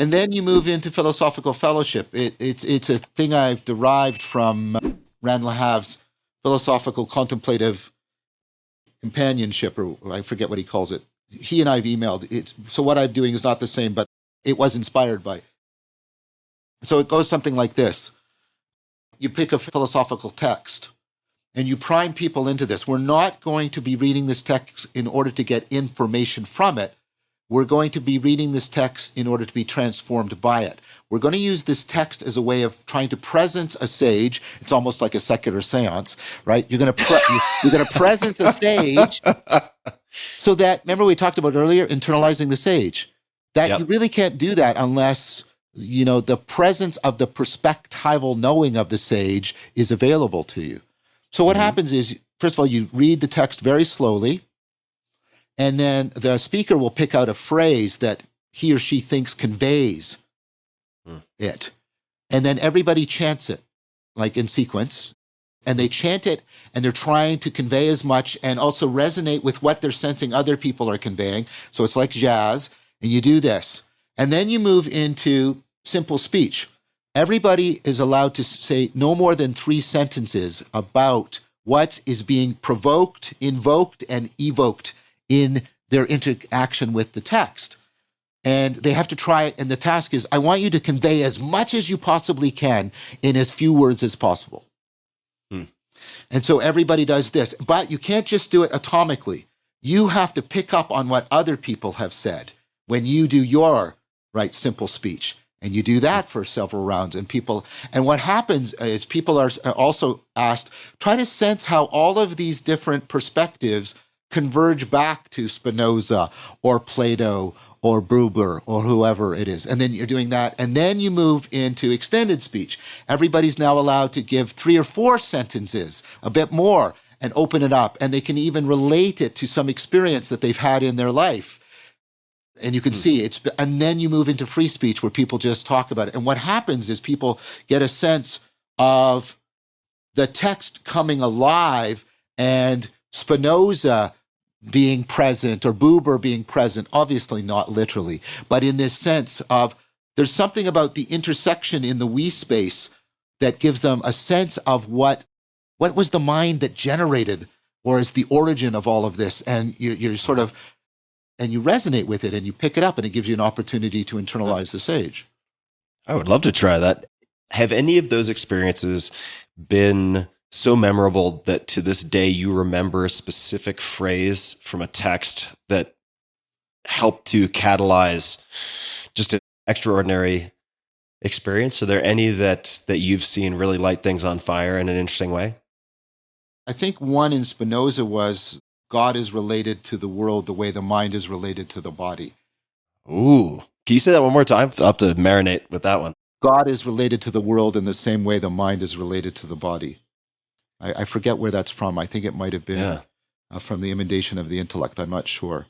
And then you move into philosophical fellowship. It's a thing I've derived from Rand Lahav's philosophical contemplative companionship, or I forget what he calls it. He and I've emailed it. So what I'm doing is not the same, but it was inspired by. So it goes something like this. You pick a philosophical text and you prime people into this. We're not going to be reading this text in order to get information from it. We're going to be reading this text in order to be transformed by it. We're going to use this text as a way of trying to presence a sage. It's almost like a secular seance, right? You're going to presence a sage so that, remember we talked about earlier, internalizing the sage. That you really can't do that unless, the presence of the perspectival knowing of the sage is available to you. So what happens is, first of all, you read the text very slowly, and then the speaker will pick out a phrase that he or she thinks conveys it. And then everybody chants it, like in sequence. And they chant it, and they're trying to convey as much and also resonate with what they're sensing other people are conveying. So it's like jazz, and you do this. And then you move into simple speech. Everybody is allowed to say no more than 3 sentences about what is being provoked, invoked, and evoked in their interaction with the text. And they have to try it. And the task is, I want you to convey as much as you possibly can in as few words as possible. And so everybody does this. But you can't just do it atomically. You have to pick up on what other people have said when you do your simple speech. And you do that for several rounds. And what happens is people are also asked, try to sense how all of these different perspectives converge back to Spinoza or Plato or Buber or whoever it is. And then you're doing that. And then you move into extended speech. Everybody's now allowed to give 3 or 4 sentences, a bit more, and open it up. And they can even relate it to some experience that they've had in their life. And you can see and then you move into free speech where people just talk about it. And what happens is people get a sense of the text coming alive and Spinoza being present or Buber being present, obviously not literally, but in this sense of there's something about the intersection in the we space that gives them a sense of what was the mind that generated or is the origin of all of this. And you're sort of, and you resonate with it and you pick it up and it gives you an opportunity to internalize the sage. I would love to try that. Have any of those experiences been so memorable that to this day you remember a specific phrase from a text that helped to catalyze just an extraordinary experience? Are there any that you've seen really light things on fire in an interesting way? I think one in Spinoza was God is related to the world the way the mind is related to the body. Ooh. Can you say that one more time? I'll have to marinate with that one. God is related to the world in the same way the mind is related to the body. I forget where that's from. I think it might have been from the Emendation of the Intellect. I'm not sure.